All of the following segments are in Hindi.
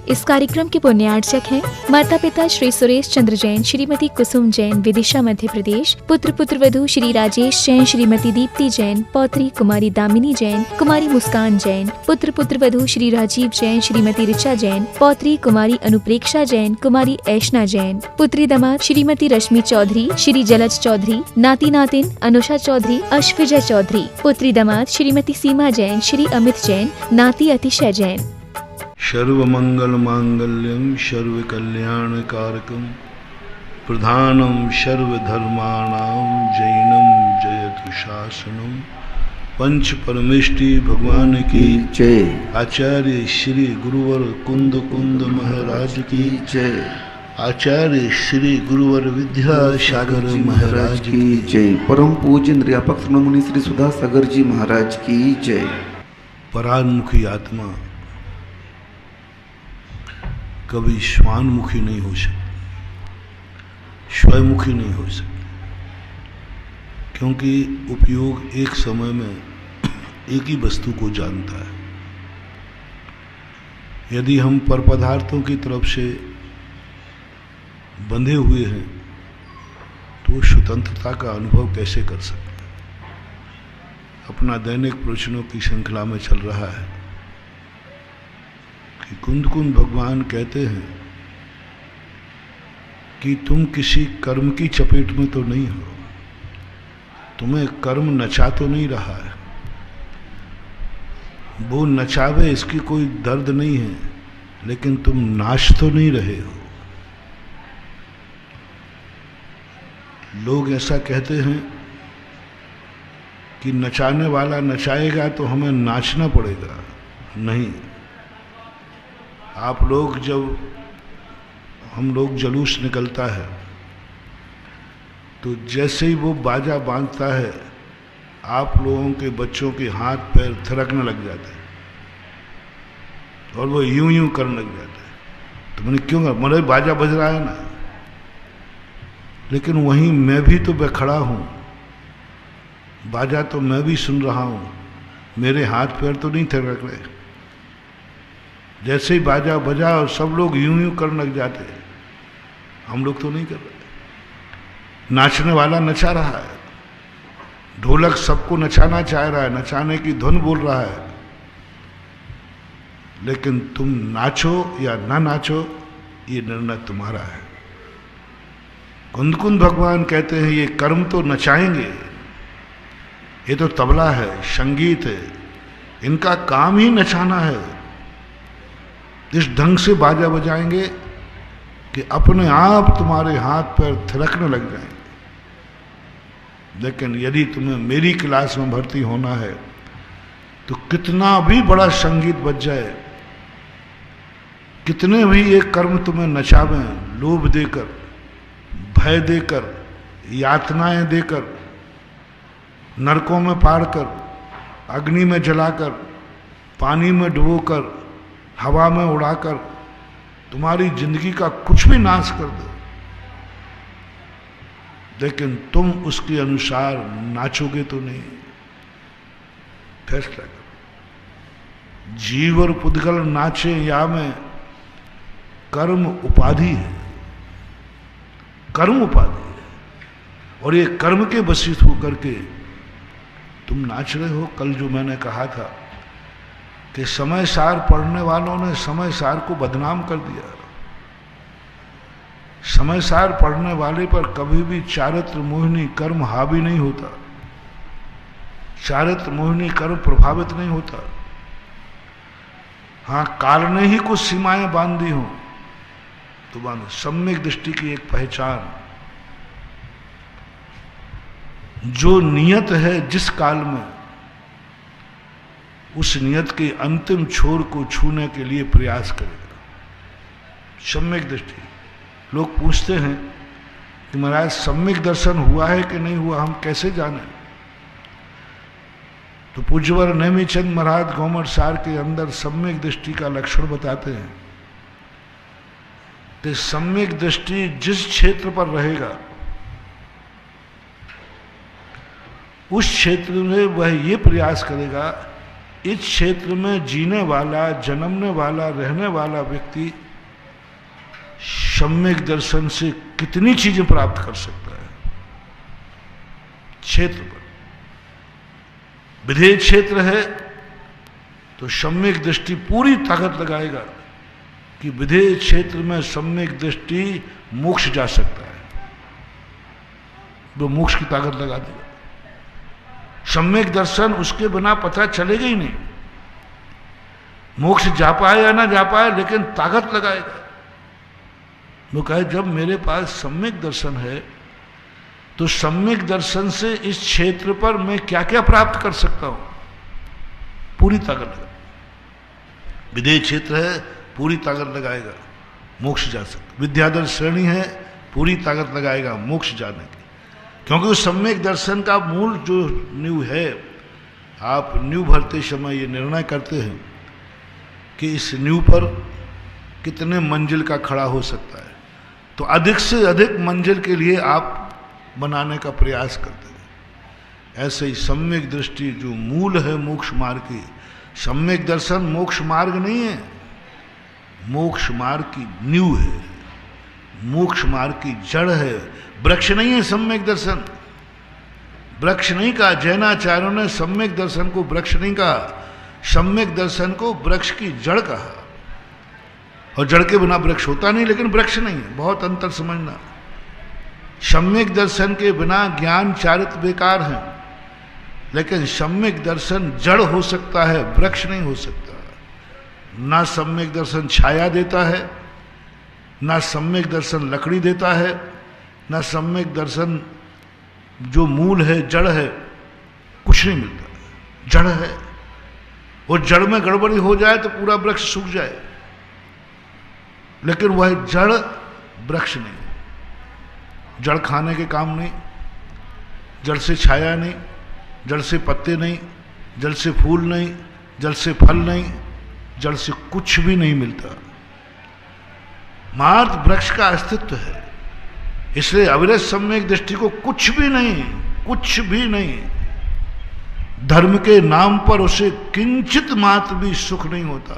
इस कार्यक्रम के पुण्यार्चक हैं माता पिता श्री सुरेश चंद्र जैन, श्रीमती कुसुम जैन, विदिशा मध्य प्रदेश। पुत्र पुत्रवधू श्री राजेश जैन, श्रीमती दीप्ति जैन, पौत्री कुमारी दामिनी जैन, कुमारी मुस्कान जैन। पुत्र पुत्रवधू श्री राजीव जैन, श्रीमती ऋचा जैन, पौत्री कुमारी अनुप्रेक्षा जैन, कुमारी ऐशना जैन। पुत्री दामाद श्रीमती रश्मि चौधरी, श्री जलज चौधरी, नाती नातिन अनुषा चौधरी, अश्विजय चौधरी। पुत्री दामाद श्रीमती सीमा जैन, श्री अमित जैन, नाती अतिशय जैन। सर्वमंगल मांगल्यम सर्वकल्याणकारकम प्रधानम सर्वधर्माणां जैनम जयतु शासनम। पंच परमेष्टि भगवान की जय। आचार्य श्री गुरुवर कुंद कुंद महाराज की जय। आचार्य श्री गुरुवर विद्यासागर महाराज की जय। परम पूज्य निर्यापक श्रममुनि श्री सुधा सागर जी महाराज की जय। परान्मुखी आत्मा कभी स्वान्मुखी नहीं हो सकती, स्वयंमुखी नहीं हो सकती, क्योंकि उपयोग एक समय में एक ही वस्तु को जानता है। यदि हम पर पदार्थों की तरफ से बंधे हुए हैं तो स्वतंत्रता का अनुभव कैसे कर सकते हैं। अपना दैनिक प्रवचनों की श्रृंखला में चल रहा है कि कुंद कुंद भगवान कहते हैं कि तुम किसी कर्म की चपेट में तो नहीं हो, तुम्हें कर्म नचा तो नहीं रहा है, वो नचावे इसकी कोई दर्द नहीं है, लेकिन तुम नाच तो नहीं रहे हो। लोग ऐसा कहते हैं कि नचाने वाला नचाएगा तो हमें नाचना पड़ेगा। नहीं, आप लोग जब हम लोग जुलूस निकलता है तो जैसे ही वो बाजा बांधता है आप लोगों के बच्चों के हाथ पैर थिरकने लग जाते हैं और वो यूं यूं करने लग जाते हैं। तो मैंने क्यों, मेरा बाजा बज रहा है ना, लेकिन वहीं मैं भी तो खड़ा हूँ, बाजा तो मैं भी सुन रहा हूँ, मेरे हाथ पैर तो नहीं थिरक रहे। जैसे ही बाजा बजा और सब लोग यूं यूं करने लग जाते हैं, हम लोग तो नहीं कर रहे। नाचने वाला नचा रहा है, ढोलक सबको नचाना चाह रहा है, नचाने की धुन बोल रहा है, लेकिन तुम नाचो या ना नाचो ये निर्णय तुम्हारा है। कुंद कुंद भगवान कहते हैं ये कर्म तो नचाएंगे, ये तो तबला है, संगीत है, इनका काम ही नचाना है। इस ढंग से बाजा बजाएंगे कि अपने आप तुम्हारे हाथ पैर थिरकने लग जाएंगे। लेकिन यदि तुम्हें मेरी क्लास में भर्ती होना है तो कितना भी बड़ा संगीत बज जाए, कितने भी एक कर्म तुम्हें नचावें, लोभ देकर, भय देकर, यातनाएं देकर, नरकों में पाड़कर, अग्नि में जलाकर, पानी में डुबोकर, हवा में उड़ाकर तुम्हारी जिंदगी का कुछ भी नाश कर दो, लेकिन तुम उसके अनुसार नाचोगे तो नहीं। फैसला करो, जीव और पुद्गल नाचे या में कर्म उपाधि है, कर्म उपाधि है, और ये कर्म के वशीभूत होकर के तुम नाच रहे हो। कल जो मैंने कहा था कि समय सार पढ़ने वालों ने समय सार को बदनाम कर दिया। समय सार पढ़ने वाले पर कभी भी चारित्र मोहिनी कर्म हावी नहीं होता, चारित्र मोहिनी कर्म प्रभावित नहीं होता। हाँ, काल ने ही कुछ सीमाएं बांध दी हो तो बांध। सम्यक दृष्टि की एक पहचान, जो नियत है जिस काल में, उस नियत के अंतिम छोर को छूने के लिए प्रयास करेगा। सम्यक दृष्टि। लोग पूछते हैं कि महाराज सम्यक दर्शन हुआ है कि नहीं हुआ, हम कैसे जाने। तो पूज्यवर नेमिचंद महाराज गौमर सार के अंदर सम्यक दृष्टि का लक्षण बताते हैं कि सम्यक दृष्टि जिस क्षेत्र पर रहेगा उस क्षेत्र में वह ये प्रयास करेगा इस क्षेत्र में जीने वाला, जन्मने वाला, रहने वाला व्यक्ति सम्यक दर्शन से कितनी चीजें प्राप्त कर सकता है। क्षेत्र पर विधेय क्षेत्र है तो सम्यक दृष्टि पूरी ताकत लगाएगा कि विधेय क्षेत्र में सम्यक दृष्टि मोक्ष जा सकता है, वो मोक्ष की ताकत लगा देगा। सम्यक दर्शन उसके बिना पता चलेगा ही नहीं। मोक्ष जा पाए या ना जा पाए, लेकिन ताकत लगाएगा। वो कहे जब मेरे पास सम्यक दर्शन है तो सम्यक दर्शन से इस क्षेत्र पर मैं क्या क्या प्राप्त कर सकता हूं, पूरी ताकत लगा। विधेय क्षेत्र है, पूरी ताकत लगाएगा, मोक्ष जा सकता। विद्याधर श्रेणी है, पूरी ताकत लगाएगा मोक्ष जाने की, क्योंकि उस सम्यक दर्शन का मूल जो नींव है, आप नींव भरते समय ये निर्णय करते हैं कि इस नींव पर कितने मंजिल का खड़ा हो सकता है, तो अधिक से अधिक मंजिल के लिए आप बनाने का प्रयास करते हैं। ऐसे ही सम्यक दृष्टि जो मूल है मोक्ष मार्ग की, सम्यक दर्शन मोक्ष मार्ग नहीं है, मोक्ष मार्ग की नींव है, मोक्ष मार्ग की जड़ है, वृक्ष नहीं है सम्यक दर्शन। वृक्ष नहीं कहा, जैनाचार्यों ने सम्यक दर्शन को वृक्ष नहीं कहा, सम्यक दर्शन को वृक्ष की जड़ कहा। और जड़ के बिना वृक्ष होता नहीं, लेकिन वृक्ष नहीं है, बहुत अंतर समझना। सम्यक दर्शन के बिना ज्ञान चारित्र बेकार है, लेकिन सम्यक दर्शन जड़ हो सकता है, वृक्ष नहीं हो सकता। ना सम्यक दर्शन छाया देता है, ना सम्यक दर्शन लकड़ी देता है, ना सम्यक दर्शन जो मूल है, जड़ है, कुछ नहीं मिलता। जड़ है, और जड़ में गड़बड़ी हो जाए तो पूरा वृक्ष सूख जाए, लेकिन वह जड़ वृक्ष नहीं। जड़ खाने के काम नहीं, जड़ से छाया नहीं, जड़ से पत्ते नहीं, जड़ से फूल नहीं, जड़ से फल नहीं, जड़ से कुछ भी नहीं मिलता। मात्र वृक्ष का अस्तित्व है। इसलिए अविरत सम्यक दृष्टि को कुछ भी नहीं, कुछ भी नहीं, धर्म के नाम पर उसे किंचित मात्र भी सुख नहीं होता,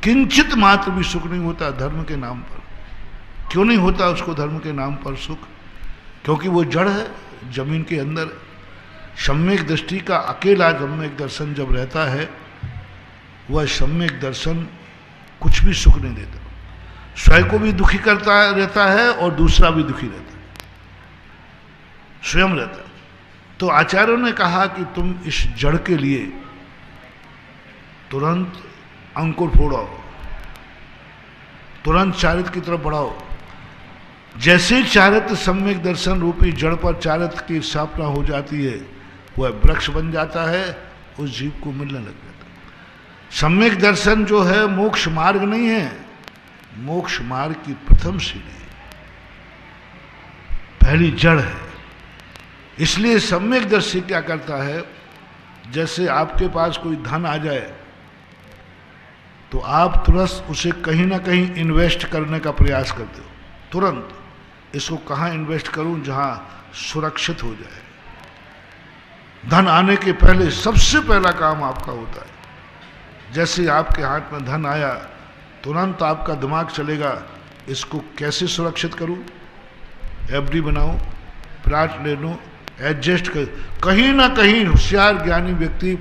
किंचित मात्र भी सुख नहीं होता धर्म के नाम पर। क्यों नहीं होता उसको धर्म के नाम पर सुख? क्योंकि वो जड़ है, जमीन के अंदर। सम्यक दृष्टि का अकेला सम्यक दर्शन जब रहता है, वह सम्यक दर्शन कुछ भी सुख नहीं देता, स्वयं को भी दुखी करता रहता है और दूसरा भी दुखी रहता है, स्वयं रहता है। तो आचार्यों ने कहा कि तुम इस जड़ के लिए तुरंत अंकुर फोड़ो, तुरंत चारित्र की तरफ बढ़ाओ। जैसे चारित्र सम्यक दर्शन रूपी जड़ पर चारित्र की स्थापना हो जाती है, वह वृक्ष बन जाता है, उस जीव को मिलने लग जाता है। सम्यक दर्शन जो है मोक्ष मार्ग नहीं है, मोक्ष मार्ग की प्रथम सीढ़ी, पहली जड़ है। इसलिए सम्यक दर्शी क्या करता है, जैसे आपके पास कोई धन आ जाए तो आप तुरंत उसे कहीं ना कहीं इन्वेस्ट करने का प्रयास करते हो। तुरंत इसको कहाँ इन्वेस्ट करूं जहां सुरक्षित हो जाए। धन आने के पहले सबसे पहला काम आपका होता है, जैसे आपके हाथ में धन आया तुरंत आपका दिमाग चलेगा इसको कैसे सुरक्षित करूं, एफडी बनाऊं, प्लाट ले लूं, एडजस्ट कर। कहीं ना कहीं होशियार ज्ञानी व्यक्ति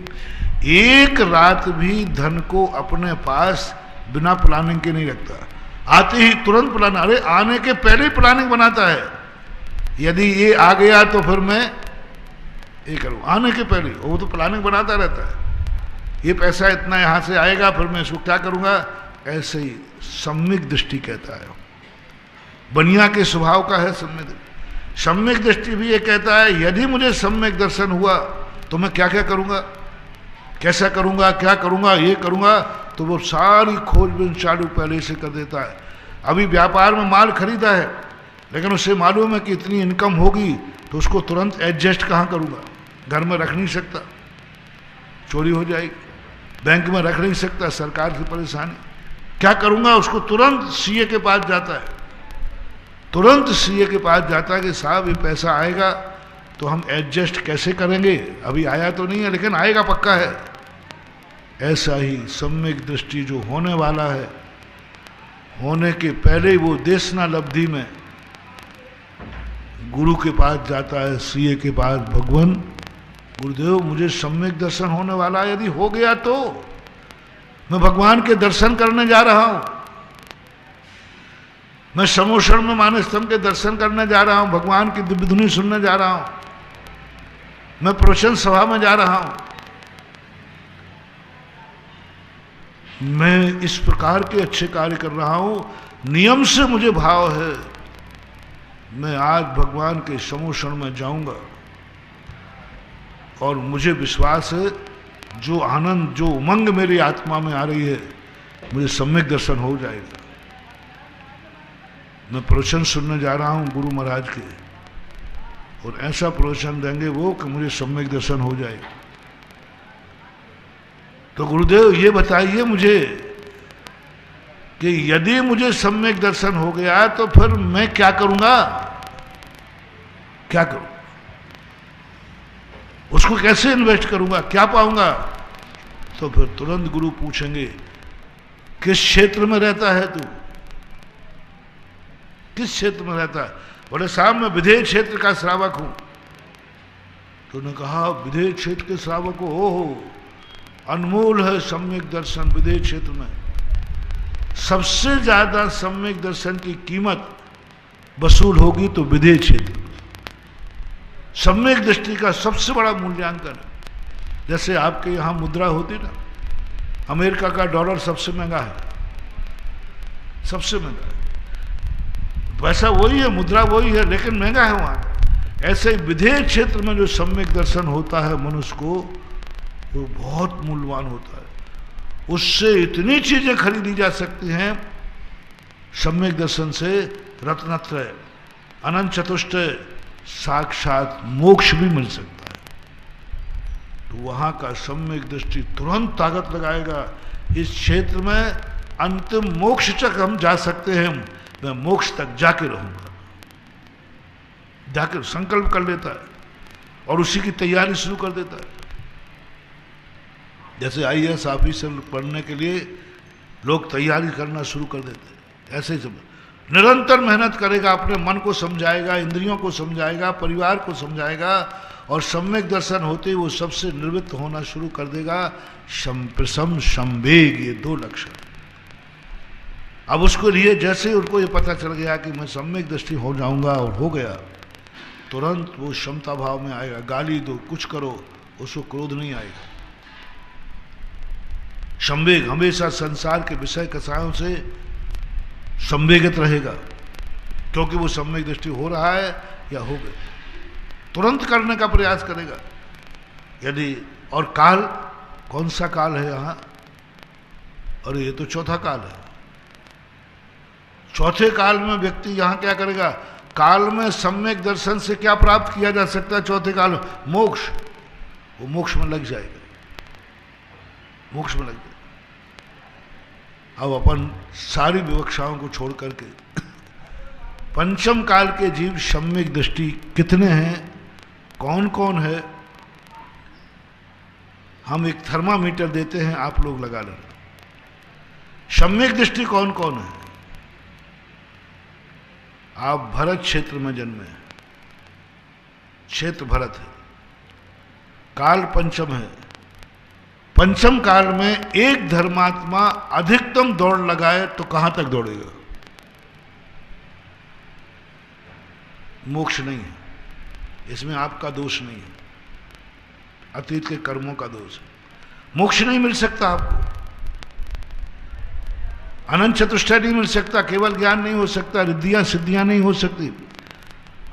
एक रात भी धन को अपने पास बिना प्लानिंग के नहीं रखता, आते ही तुरंत प्लान, अरे आने के पहले ही प्लानिंग बनाता है। यदि ये आ गया तो फिर मैं ये करूं, आने के पहले वो तो प्लानिंग बनाता रहता है। ये पैसा इतना यहां से आएगा, फिर मैं इसको क्या करूंगा। ऐसे ही सम्यक दृष्टि कहता है, बनिया के स्वभाव का है सम्यक दृष्टि। सम्यक दृष्टि भी ये कहता है यदि मुझे सम्यक दर्शन हुआ तो मैं क्या क्या करूंगा, कैसा करूंगा, क्या करूंगा, ये करूंगा। तो वो सारी खोजबीन चालू पहले से कर देता है। अभी व्यापार में माल खरीदा है, लेकिन उसे मालूम है कि इतनी इनकम होगी, तो उसको तुरंत एडजस्ट कहाँ करूंगा, घर में रख नहीं सकता, चोरी हो जाएगी, बैंक में रख नहीं सकता, सरकार की परेशानी, क्या करूंगा। उसको तुरंत सीए के पास जाता है, तुरंत सीए के पास जाता है कि साहब ये पैसा आएगा तो हम एडजस्ट कैसे करेंगे। अभी आया तो नहीं है, लेकिन आएगा पक्का है, ऐसा ही सम्यक दृष्टि जो होने वाला है, होने के पहले ही वो देशना लब्धि में गुरु के पास जाता है, सीए के पास, भगवान गुरुदेव मुझे सम्यक दर्शन होने वाला है, यदि हो गया तो मैं भगवान के दर्शन करने जा रहा हूं, मैं समोषण में मानस्तंभ के दर्शन करने जा रहा हूं, भगवान की दिव्य धुनी सुनने जा रहा हूं, मैं प्रवचन सभा में जा रहा हूं, मैं इस प्रकार के अच्छे कार्य कर रहा हूं, नियम से मुझे भाव है, मैं आज भगवान के समोषण में जाऊंगा और मुझे विश्वास है जो आनंद, जो उमंग मेरी आत्मा में आ रही है, मुझे सम्यक दर्शन हो जाएगा। मैं प्रवचन सुनने जा रहा हूं गुरु महाराज के, और ऐसा प्रवचन देंगे वो कि मुझे सम्यक दर्शन हो जाएगा। तो गुरुदेव ये बताइए मुझे कि यदि मुझे सम्यक दर्शन हो गया तो फिर मैं क्या करूंगा, क्या करूं, उसको कैसे इन्वेस्ट करूंगा, क्या पाऊंगा? तो फिर तुरंत गुरु पूछेंगे किस क्षेत्र में रहता है तू, किस क्षेत्र में रहता है? बोले साहब मैं विधेय क्षेत्र का श्रावक हूं। तो उन्होंने कहा विधेय क्षेत्र के श्रावक हो, ओहो अनमोल है सम्यक दर्शन विधेय क्षेत्र में। सबसे ज्यादा सम्यक दर्शन की कीमत वसूल होगी तो विधेय क्षेत्र। सम्यक दृष्टि का सबसे बड़ा मूल्यांकन है। जैसे आपके यहां मुद्रा होती ना, अमेरिका का डॉलर सबसे महंगा है, सबसे महंगा है, वैसा वही है, मुद्रा वही है, लेकिन महंगा है वहां। ऐसे ही विधेय क्षेत्र में जो सम्यक दर्शन होता है मनुष्य को, वो बहुत मूल्यवान होता है। उससे इतनी चीजें खरीदी जा सकती हैं सम्यक दर्शन से, रत्नत्रय, अनंत चतुष्टय, साक्षात मोक्ष भी मिल सकता है। तो वहां का सम्यक दृष्टि तुरंत ताकत लगाएगा, इस क्षेत्र में अंतिम मोक्ष तक हम जा सकते हैं, मैं मोक्ष तक जाके रहूंगा, जाकर संकल्प कर लेता है और उसी की तैयारी शुरू कर देता है। जैसे आईएएस ऑफिसर पढ़ने के लिए लोग तैयारी करना शुरू कर देते हैं, ऐसे ही सब निरंतर मेहनत करेगा, अपने मन को समझाएगा, इंद्रियों को समझाएगा, परिवार को समझाएगा, और सम्यक दर्शन होते ही वो सबसे निवृत्त होना शुरू कर देगा। संप्रसम संवेग, ये दो लक्षण। अब उसको लिए जैसे ही उनको ये पता चल गया कि मैं सम्यक दृष्टि हो जाऊंगा, और हो गया, तुरंत वो क्षमता भाव में आएगा। गाली दो, कुछ करो, उसको क्रोध नहीं आएगा। संवेग, हमेशा संसार के विषय कसायों से संवेगित रहेगा, क्योंकि वो सम्यक दृष्टि हो रहा है या हो गया, तुरंत करने का प्रयास करेगा। यदि और काल, कौन सा काल है यहाँ? और ये तो चौथा काल है। चौथे काल में व्यक्ति यहाँ क्या करेगा? काल में सम्यक दर्शन से क्या प्राप्त किया जा सकता है? चौथे काल में मोक्ष। वो मोक्ष में लग जाएगा, मोक्ष में लग जाएगा। अब अपन सारी विवक्षाओं को छोड़ करके पंचम काल के जीव सम्यक दृष्टि कितने हैं, कौन कौन है, हम एक थर्मामीटर देते हैं, आप लोग लगा लेना। सम्यक दृष्टि कौन कौन है? आप भरत क्षेत्र में जन्मे, क्षेत्र भरत है, काल पंचम है। पंचम काल में एक धर्मात्मा अधिकतम दौड़ लगाए तो कहां तक दौड़ेगा? मोक्ष नहीं है, इसमें आपका दोष नहीं है, अतीत के कर्मों का दोष है। मोक्ष नहीं मिल सकता आपको, अनंत चतुष्टय नहीं मिल सकता, केवल ज्ञान नहीं हो सकता, रिद्धियां सिद्धियां नहीं हो सकती।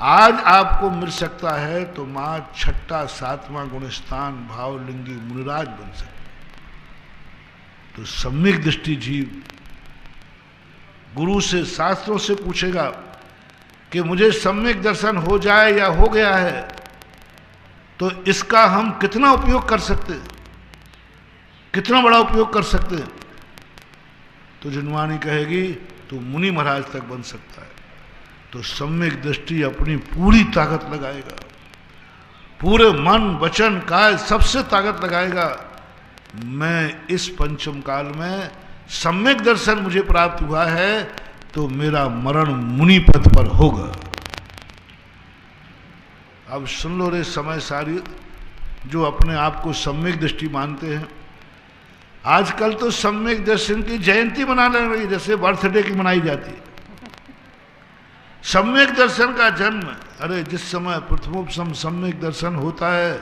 आज आपको मिल सकता है तो मां छठा सातवां गुणस्थान भावलिंगी मुनिराज बन सकता। तो सम्यक दृष्टि जीव गुरु से, शास्त्रों से पूछेगा कि मुझे सम्यक दर्शन हो जाए या हो गया है, तो इसका हम कितना उपयोग कर सकते हैं, कितना बड़ा उपयोग कर सकते हैं? तो जिनवाणी कहेगी तो मुनि महाराज तक बन सकता है। तो सम्यक दृष्टि अपनी पूरी ताकत लगाएगा, पूरे मन वचन काय सबसे ताकत लगाएगा मैं इस पंचम काल में सम्यक दर्शन मुझे प्राप्त हुआ है तो मेरा मरण मुनि पद पर होगा। अब सुन लो रे समय सारी जो अपने आप को सम्यक दृष्टि मानते हैं। आजकल तो सम्यक दर्शन की जयंती मनाने लगी, जैसे बर्थडे की मनाई जाती है। सम्यक दर्शन का जन्म, अरे जिस समय प्रथमोपम सम्यक दर्शन होता है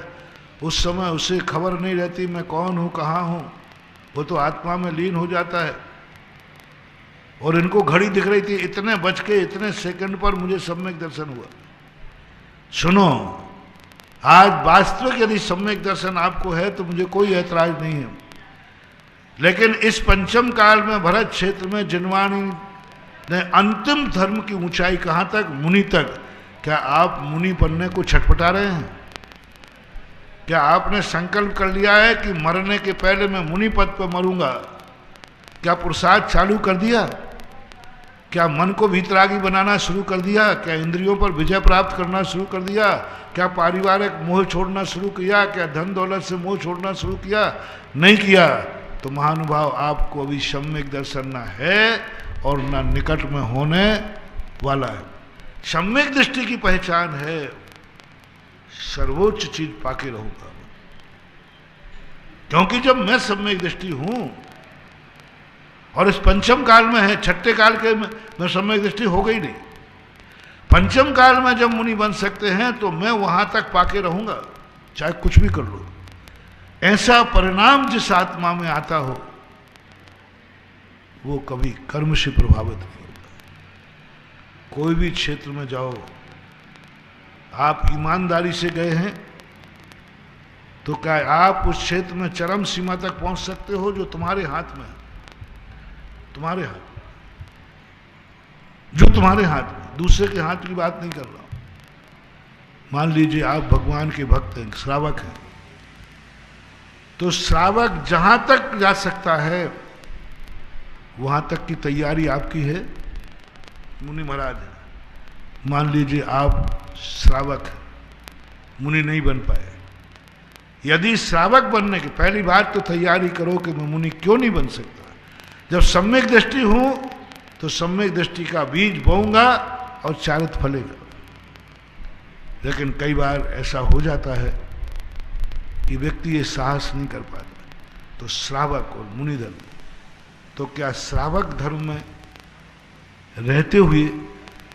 उस समय उसे खबर नहीं रहती मैं कौन हूं कहाँ हूं, वो तो आत्मा में लीन हो जाता है। और इनको घड़ी दिख रही थी, इतने बज के इतने सेकंड पर मुझे सम्यक दर्शन हुआ। सुनो, आज वास्तविक यदि सम्यक दर्शन आपको है तो मुझे कोई ऐतराज नहीं है, लेकिन इस पंचम काल में भरत क्षेत्र में जिनवाणी ने अंतिम धर्म की ऊंचाई कहां तक, मुनि तक। क्या आप मुनि बनने को छटपटा रहे हैं? क्या आपने संकल्प कर लिया है कि मरने के पहले मैं मुनि पद पर मरूंगा? क्या पुरुषार्थ चालू कर दिया? क्या मन को वीतरागी बनाना शुरू कर दिया? क्या इंद्रियों पर विजय प्राप्त करना शुरू कर दिया? क्या पारिवारिक मोह छोड़ना शुरू किया? क्या धन दौलत से मोह छोड़ना शुरू किया? नहीं किया तो महानुभाव आपको अभी सम्यक दर्शन न है और न निकट में होने वाला है। सम्यक दृष्टि की पहचान है सर्वोच्च चीज पाके रहूंगा, क्योंकि जब मैं सम्यक दृष्टि हूं और इस पंचम काल में है, छठे काल के में सम्यक दृष्टि हो गई नहीं। पंचम काल में जब मुनि बन सकते हैं तो मैं वहां तक पाके रहूंगा, चाहे कुछ भी कर लो। ऐसा परिणाम जिस आत्मा में आता हो वो कभी कर्म से प्रभावित नहीं होता। कोई भी क्षेत्र में जाओ, आप ईमानदारी से गए हैं तो क्या आप उस क्षेत्र में चरम सीमा तक पहुंच सकते हो जो तुम्हारे हाथ में है? तुम्हारे हाथ, जो तुम्हारे हाथ में, दूसरे के हाथ की बात नहीं कर रहा हूं। मान लीजिए आप भगवान के भक्त हैं, श्रावक हैं, तो श्रावक जहां तक जा सकता है वहां तक की तैयारी आपकी है। मुनि महाराज, मान लीजिए आप श्रावक हैं, मुनि नहीं बन पाए। यदि श्रावक बनने की पहली बात तो तैयारी करो कि मैं मुनि क्यों नहीं बन सकता। जब सम्यक दृष्टि हूं तो सम्यक दृष्टि का बीज बोऊंगा और चारित फलेगा। लेकिन कई बार ऐसा हो जाता है कि व्यक्ति ये साहस नहीं कर पाता, तो श्रावक और मुनि धर्म, तो क्या श्रावक धर्म में रहते हुए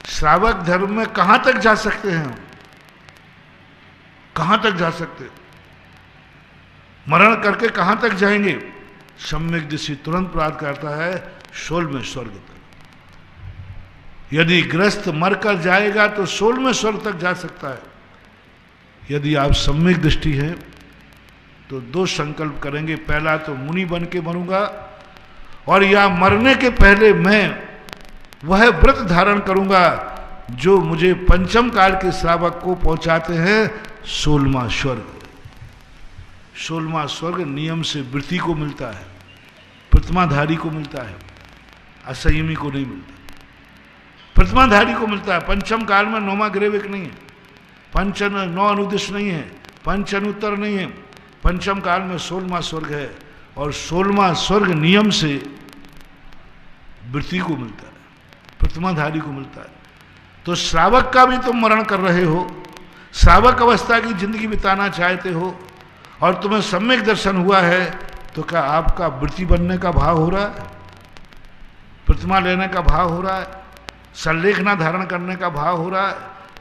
श्रावक धर्म में कहां तक जा सकते हैं हम? कहां तक जा सकते? मरण करके कहां तक जाएंगे? सम्यक दृष्टि तुरंत प्राप्त करता है 16वें स्वर्ग तक। यदि ग्रस्त मरकर जाएगा तो 16वें स्वर्ग तक जा सकता है। यदि आप सम्यक दृष्टि है तो दो संकल्प करेंगे, पहला तो मुनि बन के मरूंगा, और या मरने के पहले मैं वह व्रत धारण करूंगा जो मुझे पंचम काल के श्रावक को पहुंचाते हैं 16वां स्वर्ग। 16वां स्वर्ग नियम से वृत्ति को मिलता है, प्रतिमाधारी को मिलता है, असंयमी को नहीं मिलता। प्रतिमाधारी को मिलता है। पंचम काल में 9वां ग्रेविक नहीं है, 9 अनुदिश नहीं है, 5 अनुत्तर नहीं है। पंचम काल में 16वां स्वर्ग है, और 16वां स्वर्ग नियम से वृत्ति को मिलता है, प्रतिमाधारी को मिलता है। तो श्रावक का भी तुम मरण कर रहे हो, श्रावक अवस्था की जिंदगी बिताना चाहते हो, और तुम्हें सम्यक दर्शन हुआ है, तो क्या आपका वृत्ति बनने का भाव हो रहा है? प्रतिमा लेने का भाव हो रहा है? संलेखना धारण करने का भाव हो रहा है?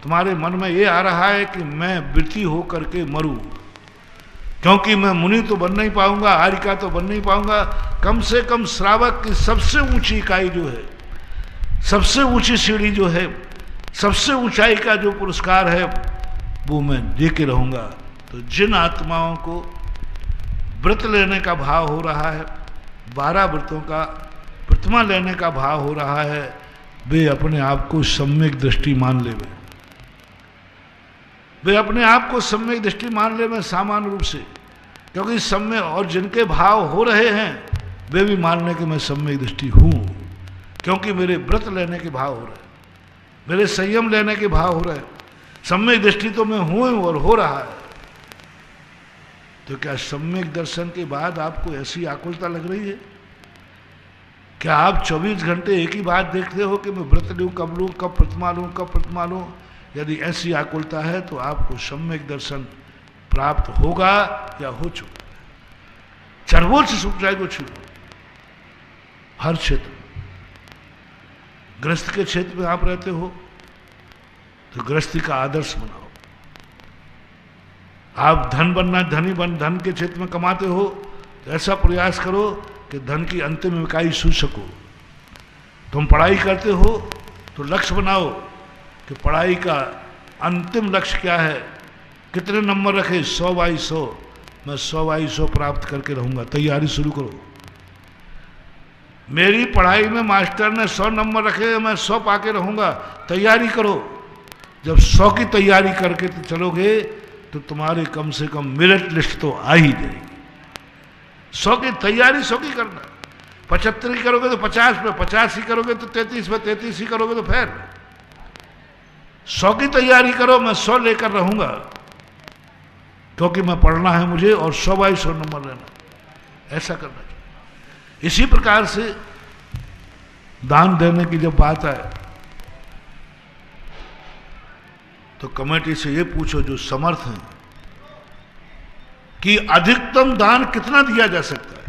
तुम्हारे मन में ये आ रहा है कि मैं वृत्ति हो करके मरूं, क्योंकि मैं मुनि तो बन नहीं पाऊंगा, आर्यिका तो बन नहीं पाऊंगा। कम से कम श्रावक की सबसे ऊंची इकाई जो है, सबसे ऊंची सीढ़ी जो है, सबसे ऊंचाई का जो पुरस्कार है वो मैं दे के रहूंगा। तो जिन आत्माओं को व्रत लेने का भाव हो रहा है, 12 व्रतों का प्रतिमा लेने का भाव हो रहा है, वे अपने आप को सम्यक दृष्टि मान ले। वे अपने आप को सम्यक दृष्टि मान ले में सामान्य रूप से, क्योंकि सम्यक, और जिनके भाव हो रहे हैं वे भी मान लें कि मैं सम्यक दृष्टि हूं, क्योंकि मेरे व्रत लेने के भाव हो रहे हैं, मेरे संयम लेने के भाव हो रहे हैं। सम्यक दृष्टि तो मैं हूं और हो रहा है। तो क्या सम्यक दर्शन के बाद आपको ऐसी आकुलता लग रही है? क्या आप 24 घंटे एक ही बात देखते हो कि मैं व्रत लूँ, कब प्रतिमा लूँ, कब प्रतिमा लूँ? यदि ऐसी आकुलता है तो आपको सम्यक दर्शन प्राप्त होगा या हो चुका। सर्वोच्च सुखदायी को छू हर क्षेत्र में। गृहस्थ के क्षेत्र में आप रहते हो तो गृहस्थी का आदर्श बनाओ। आप धन के क्षेत्र में कमाते हो तो ऐसा प्रयास करो कि धन की अंतिम इकाई छू सको। तुम पढ़ाई करते हो तो लक्ष्य बनाओ कि पढ़ाई का अंतिम लक्ष्य क्या है, कितने नंबर रखे, 100/100, मैं 100/100 प्राप्त करके रहूंगा। तैयारी शुरू करो। मेरी पढ़ाई में मास्टर ने 100 नंबर रखे, मैं 100 पाके रहूंगा। तैयारी करो। जब 100 की तैयारी करके तो चलोगे तो तुम्हारे कम से कम मेरिट लिस्ट तो आ ही जाएगी। 100 की तैयारी 100 की करना। 75 की करोगे तो 50 पे, 50 की करोगे तो 33 पे, 33 की करोगे तो फिर 100 की तैयारी करो। मैं 100 लेकर रहूंगा क्योंकि मैं पढ़ना है मुझे और 100/100 नंबर लेना। ऐसा करना चाहिए। इसी प्रकार से दान देने की जब बात आए तो कमेटी से ये पूछो जो समर्थ हैं कि अधिकतम दान कितना दिया जा सकता है।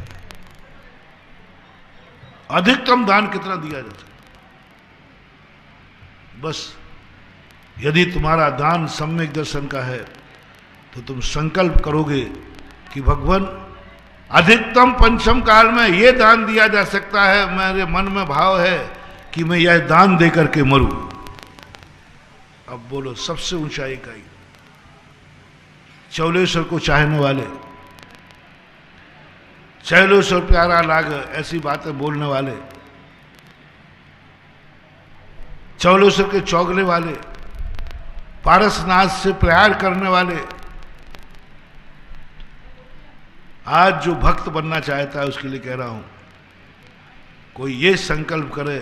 अधिकतम दान कितना दिया जा सकता है। बस यदि तुम्हारा दान सम्यक दर्शन का है तो तुम संकल्प करोगे कि भगवान अधिकतम पंचम काल में यह दान दिया जा सकता है। मेरे मन में भाव है कि मैं यह दान देकर के मरूं। अब बोलो सबसे ऊंचा इकाई चौलेश्वर को चाहने वाले, चौलेश्वर प्यारा लाग ऐसी बातें बोलने वाले, चौलेश्वर के चौगले वाले, पारसनाथ से प्यार करने वाले। आज जो भक्त बनना चाहता है उसके लिए कह रहा हूं, कोई ये संकल्प करे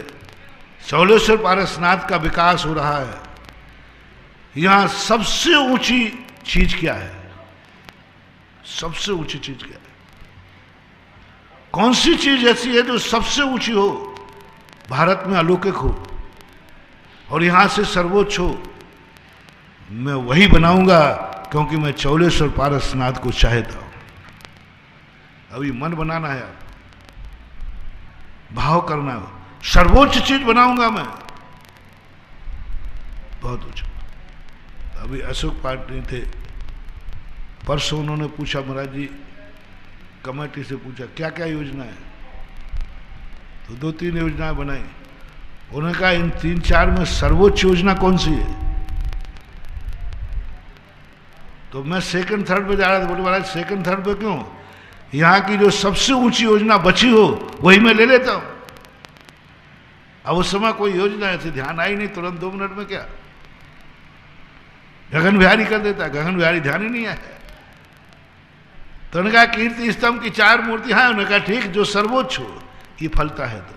चौलेश्वर पारसनाथ का विकास हो रहा है। यहां सबसे ऊंची चीज क्या है? सबसे ऊंची चीज क्या है? कौन सी चीज ऐसी है जो सबसे ऊंची हो, भारत में अलौकिक हो और यहां से सर्वोच्च हो? मैं वही बनाऊंगा क्योंकि मैं चौलेश्वर पारसनाथ को चाहता हूं। अभी मन बनाना है, आप भाव करना है, सर्वोच्च चीज बनाऊंगा मैं, बहुत ऊंचा। अभी अशोक पाटिल थे, परसों उन्होंने पूछा महाराज जी, कमेटी से पूछा क्या क्या योजना है, तो 2-3 योजनाएं बनाई। उन्होंने कहा इन 3-4 में सर्वोच्च योजना कौन सी है? तो मैं सेकंड थर्ड पे जा रहा था। बोले महाराज सेकंड थर्ड पे क्यों? यहां की जो सबसे ऊंची योजना बची हो वही मैं ले लेता हूं। अब उस समय कोई योजना ऐसे ध्यान आई नहीं, तुरंत 2 मिनट में क्या गगन बिहारी कर देता है। गगन बिहारी ध्यान ही नहीं आया। तो उन्होंने कहा कीर्ति स्तंभ की 4 मूर्ति हैं। उन्होंने कहा ठीक, जो सर्वोच्च हो ये फलता है। तो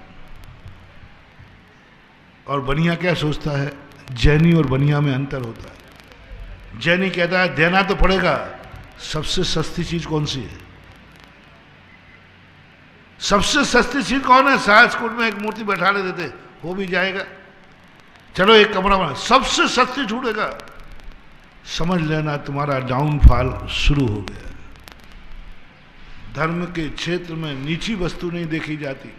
और बनिया क्या सोचता है? जैनी और बनिया में अंतर होता है। जैनी कहता है देना तो पड़ेगा। सबसे सस्ती चीज कौन सी है? सबसे सस्ती चीज कौन है? सहजकूट में एक मूर्ति बैठा ले देते, हो भी जाएगा। चलो एक कमरा बना, सबसे सस्ती छूटेगा। समझ लेना तुम्हारा डाउनफॉल शुरू हो गया। धर्म के क्षेत्र में नीची वस्तु नहीं देखी जाती,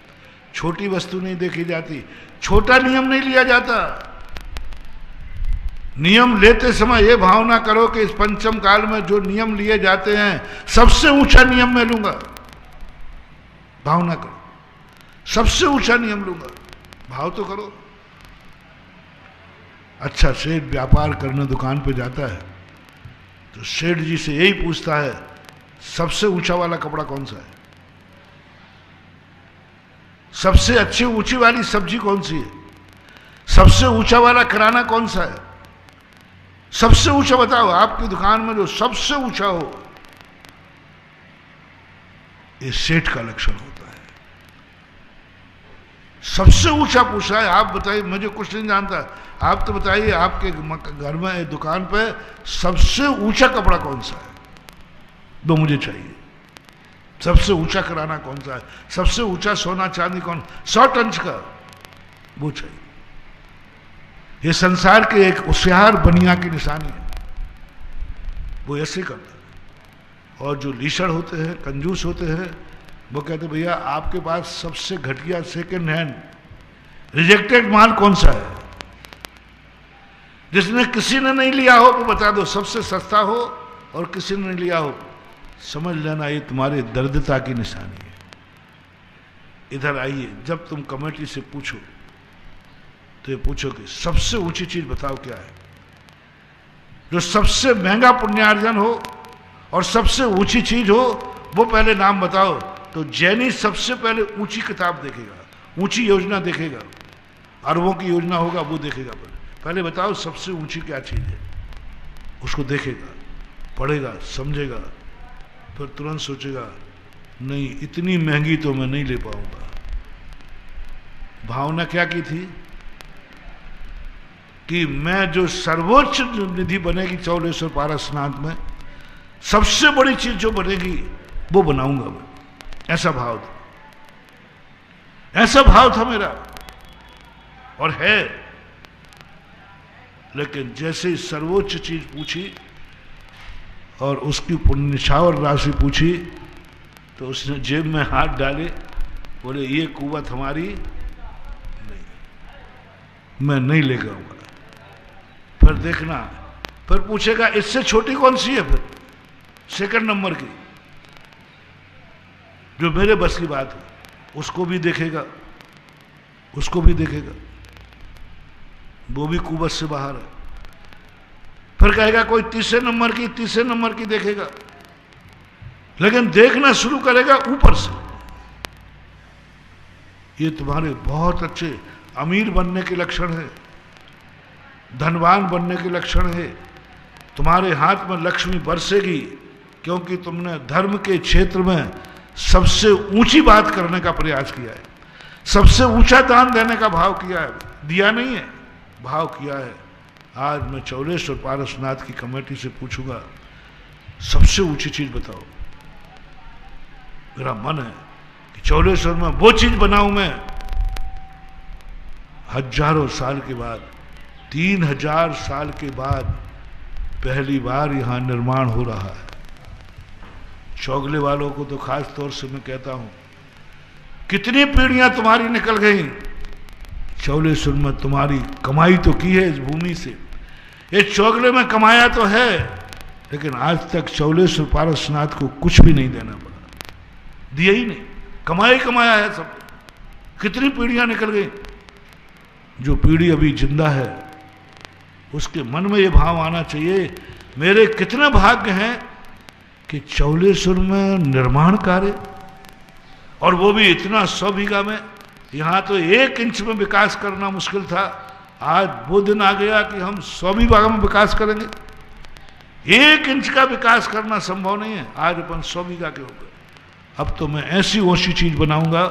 छोटी वस्तु नहीं देखी जाती, छोटा नियम नहीं लिया जाता। नियम लेते समय यह भावना करो कि इस पंचम काल में जो नियम लिए जाते हैं सबसे ऊंचा नियम मैं लूंगा। भावना करो, सबसे ऊंचा नियम लूंगा। भाव तो करो। अच्छा, सेठ व्यापार करने दुकान पे जाता है तो सेठ जी से यही पूछता है सबसे ऊंचा वाला कपड़ा कौन सा है, सबसे अच्छी ऊंची वाली सब्जी कौन सी है, सबसे ऊंचा वाला किराना कौन सा है, सबसे ऊंचा बताओ। आपकी दुकान में जो सबसे ऊंचा हो, ये सेठ का लक्षण होता है। सबसे ऊंचा पूछा है, आप बताइए, मुझे कुछ नहीं जानता, आप तो बताइए आपके घर में दुकान पे सबसे ऊंचा कपड़ा कौन सा है। वो मुझे चाहिए। सबसे ऊंचा कराना कौन सा है, सबसे ऊंचा सोना चांदी कौन, 100 टन का, वो चाहिए। ये संसार के एक होशियार बनिया की निशानी है, वो ऐसे करता है। और जो लीशड़ होते हैं, कंजूस होते हैं, वो कहते भैया आपके पास सबसे घटिया सेकेंड हैंड रिजेक्टेड माल कौन सा है, जिसने किसी ने नहीं लिया हो वो बता दो, सबसे सस्ता हो और किसी ने नहीं लिया हो, समझ लेना ये तुम्हारे दरिद्रता की निशानी है। इधर आइए, जब तुम कमेटी से पूछो तो ये पूछो कि सबसे ऊंची चीज बताओ क्या है, जो सबसे महंगा पुण्यार्जन हो और सबसे ऊंची चीज हो, वो पहले नाम बताओ। तो जैनी सबसे पहले ऊंची किताब देखेगा, ऊंची योजना देखेगा, अरबों की योजना होगा वो देखेगा। पहले बताओ सबसे ऊंची क्या चीज है, उसको देखेगा, पढ़ेगा, समझेगा, फिर तुरंत सोचेगा नहीं इतनी महंगी तो मैं नहीं ले पाऊंगा। भावना क्या की थी कि मैं जो सर्वोच्च निधि बनेगी चौलेश्वर पारसनाथ में, सबसे बड़ी चीज जो बनेगी वो बनाऊंगा मैं, ऐसा भाव था, ऐसा भाव था मेरा और है। लेकिन जैसे ही सर्वोच्च चीज पूछी और उसकी पुण्यछावर राशि पूछी तो उसने जेब में हाथ डाले, बोले ये कुवत हमारी नहीं, मैं नहीं लेकर आऊंगा। फिर देखना, फिर पूछेगा इससे छोटी कौन सी है, फिर सेकंड नंबर की जो मेरे बस की बात हो, उसको भी देखेगा, उसको भी देखेगा, वो भी कुवत से बाहर है। फिर कहेगा कोई तीसरे नंबर की देखेगा, लेकिन देखना शुरू करेगा ऊपर से। ये तुम्हारे बहुत अच्छे अमीर बनने के लक्षण है, धनवान बनने के लक्षण है। तुम्हारे हाथ में लक्ष्मी बरसेगी क्योंकि तुमने धर्म के क्षेत्र में सबसे ऊंची बात करने का प्रयास किया है, सबसे ऊंचा दान देने का भाव किया है, दिया नहीं है, भाव किया है। आज मैं चौलेश्वर पारसनाथ की कमेटी से पूछूंगा सबसे ऊंची चीज बताओ। मेरा मन है कि चौलेश्वर में वो चीज बनाऊं मैं, हजारों साल के बाद, 3000 साल के बाद पहली बार यहां निर्माण हो रहा है। चौगले वालों को तो खास तौर से मैं कहता हूं, कितनी पीढ़ियां तुम्हारी निकल गई, चौलेश्वर में तुम्हारी कमाई तो की है इस भूमि से, ये चौगले में कमाया तो है, लेकिन आज तक चौलेश्वर पारसनाथ को कुछ भी नहीं देना पड़ा, दिया ही नहीं, कमाया है सब। कितनी पीढ़ियां निकल गई, जो पीढ़ी अभी जिंदा है उसके मन में ये भाव आना चाहिए, मेरे कितने भाग्य हैं कि चौलेश्वर में निर्माण कार्य, और वो भी इतना 100 बीघा में। यहां तो 1 इंच में विकास करना मुश्किल था, आज वो दिन आ गया कि हम 100 बीघा में विकास करेंगे। 1 इंच का विकास करना संभव नहीं है, आज अपन 100 बीघा के हो गए। अब तो मैं ऐसी ऊंची चीज बनाऊंगा,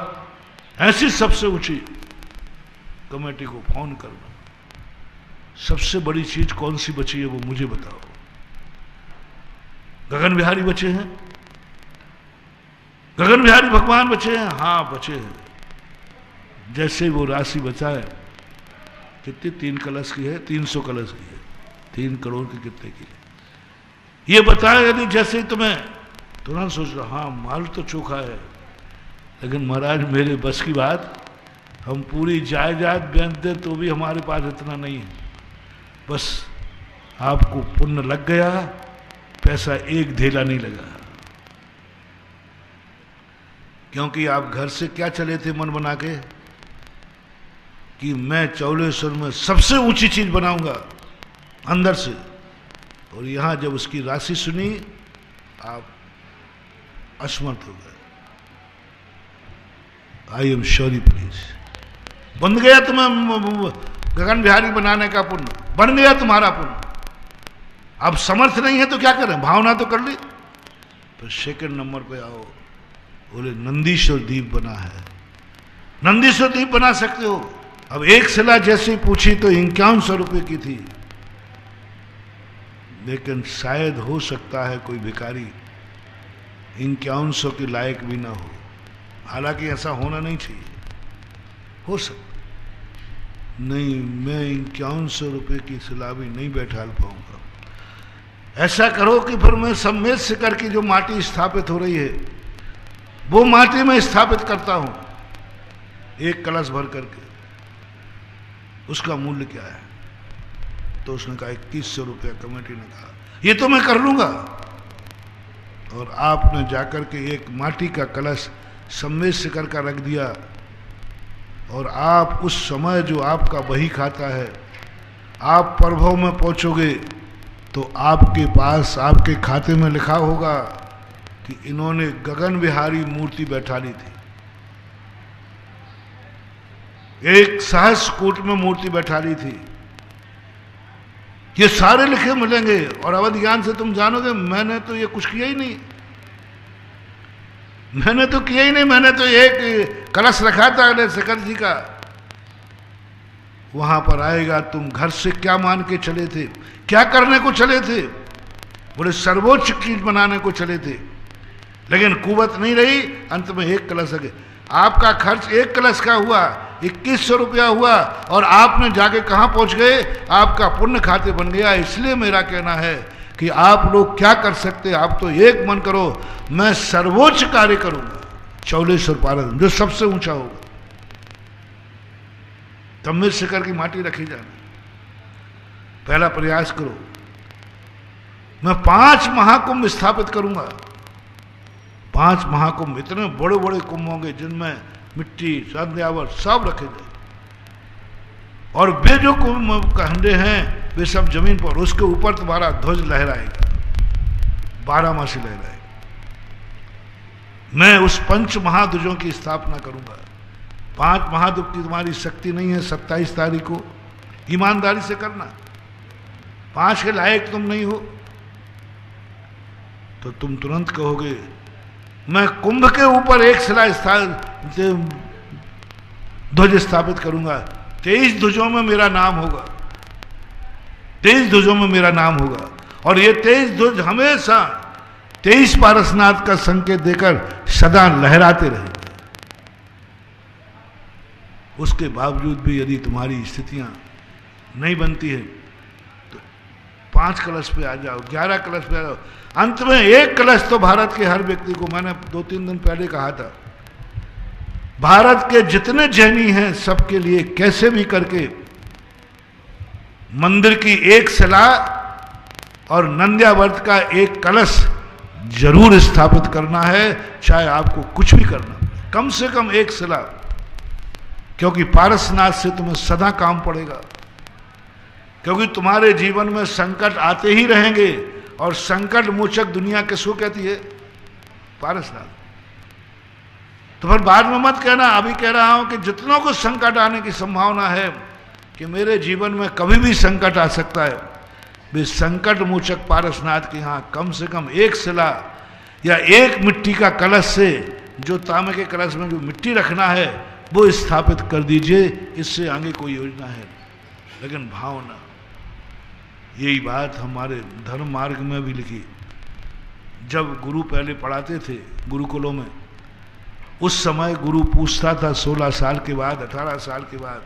ऐसी सबसे ऊंची, कमेटी को फोन करना, सबसे बड़ी चीज कौन सी बची है वो मुझे बताओ। गगन बिहारी बचे हैं, गगन बिहारी भगवान बचे हैं, हाँ बचे हैं। जैसे वो राशि बचा है, कितनी 3 कलश की है, 300 कलश की है, 3 करोड़ की कितने की है ये बताए। यदि जैसे ही तुम्हें तुरंत सोच रहा, हाँ माल तो चोखा है, लेकिन महाराज मेरे बस की बात, हम पूरी जायदाद बेच दे तो भी हमारे पास इतना नहीं है, बस आपको पुण्य लग गया, पैसा एक धेला नहीं लगा। क्योंकि आप घर से क्या चले थे मन बना के कि मैं चौलेश्वर में सबसे ऊंची चीज बनाऊंगा अंदर से, और यहां जब उसकी राशि सुनी आप असमर्थ हो गए। आई एम सॉरी प्लीज, बन गया तुम्हें गगन बिहारी बनाने का पुण्य, बन गया तुम्हारा पुण्य। अब समर्थ नहीं है तो क्या करें, भावना तो कर ली। फिर सेकंड नंबर पे आओ, बोले नंदीश्वर द्वीप बना है, नंदीश्वर द्वीप बना सकते हो। अब एक शिला जैसी पूछी तो 5100 रुपए की थी, लेकिन शायद हो सकता है कोई भिखारी 5100 के लायक भी ना हो। हालांकि ऐसा होना नहीं चाहिए, हो सकता नहीं, मैं 5100 रुपये की सलामी नहीं बैठाल पाऊंगा। ऐसा करो कि फिर मैं सम्मेद से करके जो माटी स्थापित हो रही है वो माटी में स्थापित करता हूं, एक कलश भर करके। उसका मूल्य क्या है? तो उसने कहा 2100 रुपया। कमेटी ने कहा ये तो मैं कर लूंगा। और आपने जाकर के एक माटी का कलश सम्मेद से करके रख दिया। और आप उस समय जो आपका बही खाता है, आप प्रभव में पहुंचोगे तो आपके पास आपके खाते में लिखा होगा कि इन्होंने गगन विहारी मूर्ति बैठा ली थी, एक सहस्र कूट में मूर्ति बैठा ली थी। ये सारे लिखे मिलेंगे। और अवध ज्ञान से तुम जानोगे मैंने तो ये कुछ किया ही नहीं, मैंने तो किया ही नहीं, मैंने तो एक कलश रखा था अगले शेखर जी का। वहां पर आएगा तुम घर से क्या मान के चले थे, क्या करने को चले थे? बड़े सर्वोच्च चीज बनाने को चले थे, लेकिन कुवत नहीं रही। अंत में एक कलश है, आपका खर्च एक कलश का हुआ, 2100 रुपया हुआ। और आपने जाके कहां पहुंच गए? आपका पुण्य खाते बन गया। इसलिए मेरा कहना है कि आप लोग क्या कर सकते, आप तो एक मन करो, मैं सर्वोच्च कार्य करूंगा, चौलेश्वर पारण जो सबसे ऊंचा होगा। तमिल शिखर की माटी रखी जाना, पहला प्रयास करो। मैं 5 महाकुंभ स्थापित करूंगा। 5 महाकुंभ, इतने बड़े बड़े कुंभ होंगे जिनमें मिट्टी संध्यावर सब रखे जाए। और वे जो कुंभ कहंडे हैं वे सब जमीन पर, उसके ऊपर तुम्हारा ध्वज लहराएगा, 12 मासी लहराएगा। मैं उस 5 महाध्वजों की स्थापना करूंगा। 5 महाध्वज की तुम्हारी शक्ति नहीं है। 27 तारीख को ईमानदारी से करना। 5 के लायक तुम नहीं हो तो तुम तुरंत कहोगे मैं कुंभ के ऊपर एक शिला ध्वज स्थापित करूंगा। 23 ध्वजों में मेरा नाम होगा, 23 ध्वजों में मेरा नाम होगा। और ये 23 ध्वज हमेशा 23 पारसनाथ का संकेत देकर सदा लहराते रहेंगे। उसके बावजूद भी यदि तुम्हारी स्थितियां नहीं बनती है तो 5 कलश पे आ जाओ, 11 कलश पे आ जाओ। अंत में एक कलश तो भारत के हर व्यक्ति को, मैंने 2-3 दिन पहले कहा था, भारत के जितने जैनी हैं सबके लिए कैसे भी करके मंदिर की एक शिला और नंद्यावर्त का एक कलश जरूर स्थापित करना है, चाहे आपको कुछ भी करना पड़े। कम से कम एक शिला, क्योंकि पारसनाथ से तुम्हें सदा काम पड़ेगा। क्योंकि तुम्हारे जीवन में संकट आते ही रहेंगे। और संकट मोचक दुनिया किसको कहती है? पारसनाथ। तो फिर बाद में मत कहना, अभी कह रहा हूं कि जितनों को संकट आने की संभावना है कि मेरे जीवन में कभी भी संकट आ सकता है, वे संकट मोचक पारसनाथ के यहाँ कम से कम एक शिला या एक मिट्टी का कलश से, जो तांबे के कलश में जो मिट्टी रखना है वो स्थापित कर दीजिए। इससे आगे कोई योजना है, लेकिन भावना। यही बात हमारे धर्म मार्ग में भी लिखी। जब गुरु पहले पढ़ाते थे गुरुकुलों में, उस समय गुरु पूछता था 16 साल के बाद, 18 साल के बाद,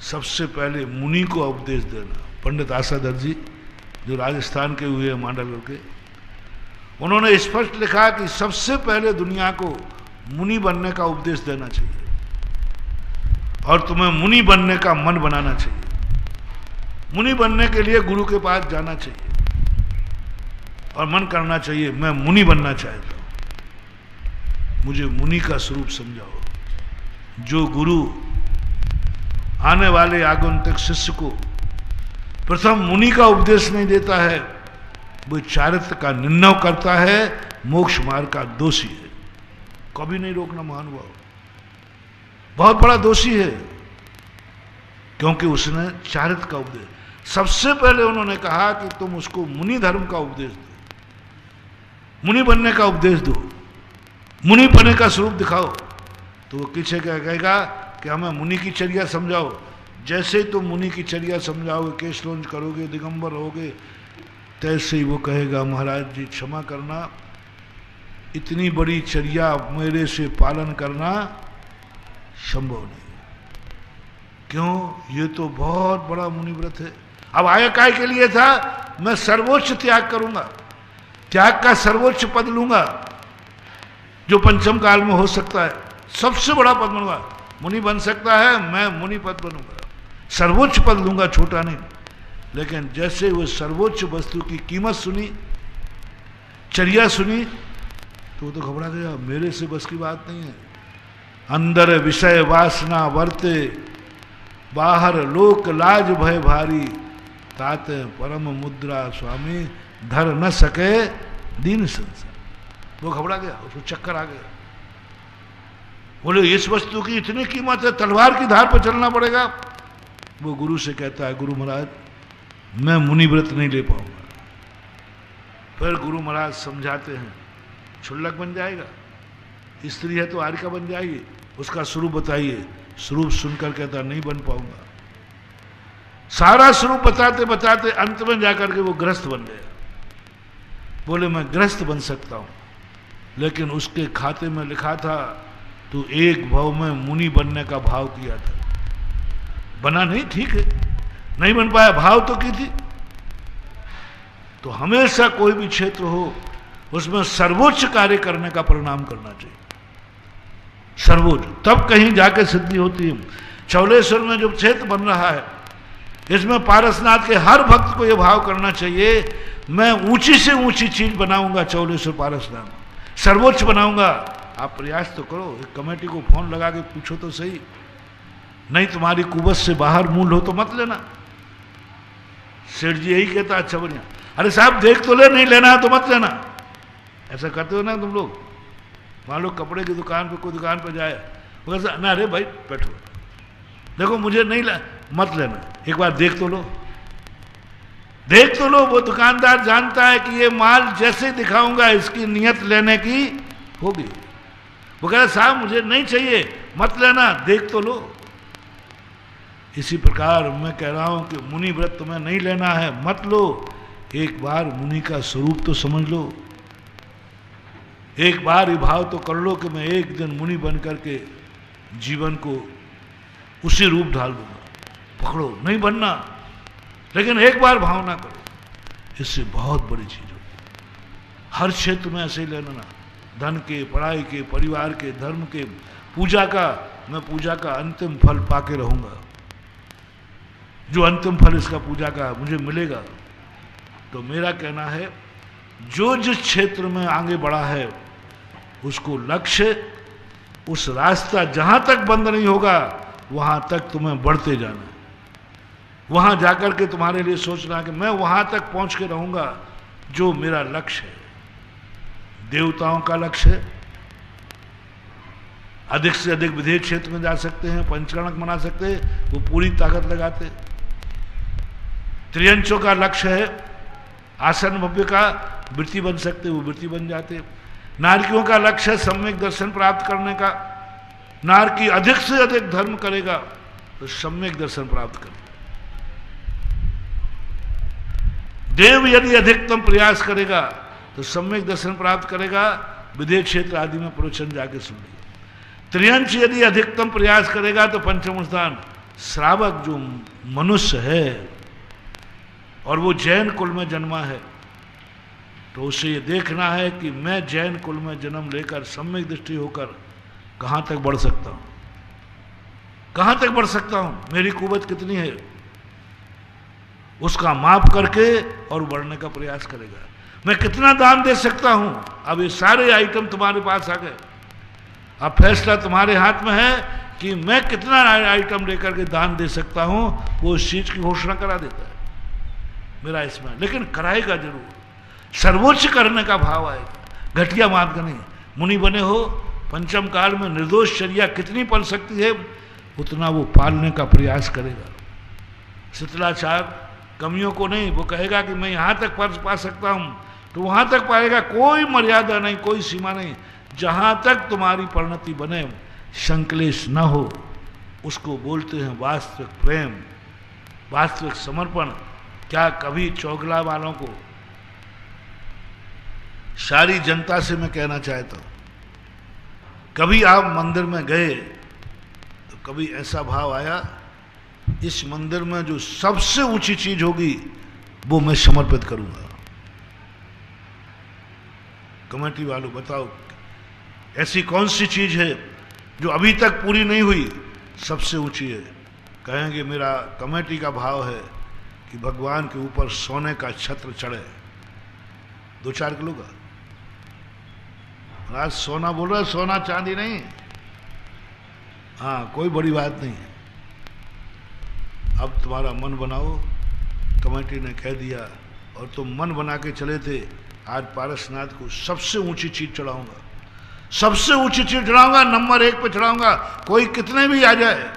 सबसे पहले मुनि को उपदेश देना। पंडित आसादर जी जो राजस्थान के हुए मांडल के, उन्होंने स्पष्ट लिखा कि सबसे पहले दुनिया को मुनि बनने का उपदेश देना चाहिए और तुम्हें मुनि बनने का मन बनाना चाहिए। मुनि बनने के लिए गुरु के पास जाना चाहिए और मन करना चाहिए मैं मुनि बनना चाहता हूं, मुझे मुनि का स्वरूप समझाओ। जो गुरु आने वाले आगंतुक शिष्य को प्रथम मुनि का उपदेश नहीं देता है, वो चारित्र का निर्णय करता है, मोक्ष मार्ग का दोषी है। कभी नहीं रोकना महानुभाव, बहुत बड़ा दोषी है, क्योंकि उसने चारित्र का उपदेश। सबसे पहले उन्होंने कहा कि तुम उसको मुनि धर्म का उपदेश दो, मुनि बनने का उपदेश दो, मुनि बनने का स्वरूप दिखाओ। तो वो पीछे क्या कहेगा कि हमें मुनि की चर्या समझाओ। जैसे ही तुम मुनि की चर्या समझाओगे, केश लोंज करोगे, दिगंबर होगे, तैसे ही वो कहेगा महाराज जी क्षमा करना, इतनी बड़ी चर्या मेरे से पालन करना संभव नहीं। क्यों? ये तो बहुत बड़ा मुनिव्रत है। अब आया काय के लिए था? मैं सर्वोच्च त्याग करूंगा, त्याग का सर्वोच्च पद लूंगा जो पंचम काल में हो सकता है, सबसे बड़ा पद बनूंगा। मुनि बन सकता है, मैं मुनि पद बनूंगा, सर्वोच्च पद लूंगा, छोटा नहीं। लेकिन जैसे वो सर्वोच्च वस्तु की कीमत सुनी, चर्या सुनी, तो वो तो घबरा गया, मेरे से बस की बात नहीं है। अंदर विषय वासना वर्ते, बाहर लोक लाज भय भारी, ताते परम मुद्रा स्वामी, धर न सके दीन संसार। वो घबरा गया, उसको चक्कर आ गया। बोले इस वस्तु की इतनी कीमत है, तलवार की धार पर चलना पड़ेगा। वो गुरु से कहता है, गुरु महाराज मैं मुनि व्रत नहीं ले पाऊंगा। फिर गुरु महाराज समझाते हैं, क्षुल्लक बन जाएगा, स्त्री है तो आर्का बन जाएगी, उसका स्वरूप बताइए। स्वरूप सुनकर कहता नहीं बन पाऊंगा। सारा स्वरूप बताते बताते अंत में जाकर के वो गृहस्थ बन गया। बोले मैं गृहस्थ बन सकता हूं, लेकिन उसके खाते में लिखा था तू एक भाव में मुनि बनने का भाव किया था। बना नहीं, ठीक है, नहीं बन पाया, भाव तो की थी। तो हमेशा कोई भी क्षेत्र हो उसमें सर्वोच्च कार्य करने का परिणाम करना चाहिए, सर्वोच्च, तब कहीं जाके सिद्धि होती है। चौलेश्वर में जो क्षेत्र बन रहा है, इसमें पारसनाथ के हर भक्त को यह भाव करना चाहिए, मैं ऊंची से ऊंची चीज बनाऊंगा, चौलेश्वर पारसनाथ सर्वोच्च बनाऊंगा। आप प्रयास तो करो, एक कमेटी को फोन लगा के पूछो तो सही, नहीं तुम्हारी कुबत से बाहर मूल हो तो मत लेना। सेठ जी यही कहता, अच्छा बढ़िया, अरे साहब देख तो ले, नहीं लेना है तो मत लेना। ऐसा करते हो ना तुम लोग? मान लो कपड़े की दुकान पे, कोई दुकान पे जाए, वो कहता ना अरे भाई बैठो, देखो मुझे नहीं मत लेना, एक बार देख तो लो, देख तो लो। वो दुकानदार जानता है कि ये माल जैसे दिखाऊंगा इसकी नियत लेने की होगी। वो कह रहा साहब मुझे नहीं चाहिए, मत लेना, देख तो लो। इसी प्रकार मैं कह रहा हूं कि मुनि व्रत तुम्हें नहीं लेना है, मत लो, एक बार मुनि का स्वरूप तो समझ लो, एक बार ये भाव तो कर लो कि मैं एक दिन मुनि बन करके जीवन को उसी रूप ढाल दूंगा। पकड़ो, नहीं बनना, लेकिन एक बार भावना करो, इससे बहुत बड़ी चीज होगी। हर क्षेत्र में ऐसे ही लेना, धन के, पढ़ाई के, परिवार के, धर्म के, पूजा का, मैं पूजा का अंतिम फल पाके रहूंगा, जो अंतिम फल इसका पूजा का मुझे मिलेगा। तो मेरा कहना है, जो जिस क्षेत्र में आगे बढ़ा है उसको लक्ष्य, उस रास्ता जहां तक बंद नहीं होगा वहां तक तुम्हें बढ़ते जाना है। वहां जाकर के तुम्हारे लिए सोचना कि मैं वहां तक पहुंच के रहूंगा जो मेरा लक्ष्य है। देवताओं का लक्ष्य है, अधिक से अधिक विदेश क्षेत्र में जा सकते हैं, पंचकर्णक बना सकते हैं, वो पूरी ताकत लगाते। त्रियंचों का लक्ष्य है आसन भव्य का, वृत्ति बन सकते, वो वृत्ति बन जाते। नारकियों का लक्ष्य है सम्यक दर्शन प्राप्त करने का, नारकी अधिक से अधिक धर्म करेगा तो सम्यक दर्शन प्राप्त करेगा। देव यदि अधिकतम प्रयास करेगा तो सम्यक दर्शन प्राप्त करेगा, विदेश क्षेत्र आदि में प्रवचन जाके सुनेगा। त्रियंच यदि अधिकतम प्रयास करेगा तो पंचम स्थान, श्रावक जो मनुष्य है और वो जैन कुल में जन्मा है, तो उसे ये देखना है कि मैं जैन कुल में जन्म लेकर सम्यक दृष्टि होकर कहां तक बढ़ सकता हूं, कहां तक बढ़ सकता हूं, मेरी कुवत कितनी है, उसका माप करके और बढ़ने का प्रयास करेगा। मैं कितना दान दे सकता हूं, अब ये सारे आइटम तुम्हारे पास आ गए, अब फैसला तुम्हारे हाथ में है कि मैं कितना आइटम लेकर के दान दे सकता हूं। वो उस चीज की घोषणा करा देता है मेरा इसमें, लेकिन कराएगा जरूर, सर्वोच्च करने का भाव आएगा, घटिया मार्ग नहीं। मुनि बने हो, पंचम काल में निर्दोष चर्या कितनी पल सकती है उतना वो पालने का प्रयास करेगा। शिथिलाचार कमियों को नहीं, वो कहेगा कि मैं यहाँ तक पा सकता हूँ तो वहाँ तक पाएगा, कोई मर्यादा नहीं, कोई सीमा नहीं। जहाँ तक तुम्हारी परिणति बने, संकलेश न हो, उसको बोलते हैं वास्तविक प्रेम, वास्तविक समर्पण। क्या कभी चौगला वालों को सारी जनता से मैं कहना चाहता हूं, कभी आप मंदिर में गए तो कभी ऐसा भाव आया इस मंदिर में जो सबसे ऊंची चीज होगी वो मैं समर्पित करूंगा। कमेटी वालों बताओ ऐसी कौन सी चीज है जो अभी तक पूरी नहीं हुई, सबसे ऊंची है। कहेंगे मेरा कमेटी का भाव है कि भगवान के ऊपर सोने का छत्र चढ़े 2-4 किलो का। आज सोना बोल रहा है, सोना चांदी नहीं। हाँ, कोई बड़ी बात नहीं है। अब तुम्हारा मन बनाओ, कमेटी ने कह दिया और तुम मन बना के चले थे। आज पारसनाथ को सबसे ऊंची चीज चढ़ाऊंगा, सबसे ऊंची चीज चढ़ाऊंगा, नंबर 1 पे चढ़ाऊंगा। कोई कितने भी आ जाए,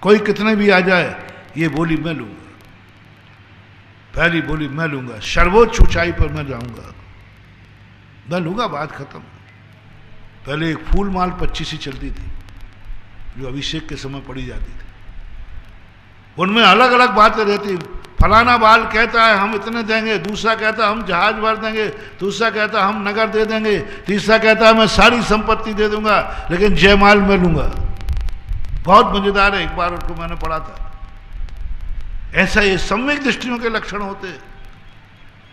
कोई कितने भी आ जाए, ये बोली मैं लूंगा, पहली बोली मैं लूंगा। सर्वोच्च ऊंचाई पर मैं जाऊंगा, मैं लूंगा, बात खत्म। पहले एक फूल माल 25 ही चलती थी जो अभिषेक के समय पड़ी जाती थी, उनमें अलग अलग बातें रहती। फलाना बाल कहता है हम इतने देंगे, दूसरा कहता है हम जहाज भर देंगे, दूसरा कहता है हम नगर दे देंगे, तीसरा कहता है मैं सारी संपत्ति दे दूंगा, लेकिन जयमाल मैं लूंगा। बहुत मजेदार है, एक बार उनको मैंने पढ़ा था। ऐसा ये सम्यक दृष्टियों के लक्षण होते।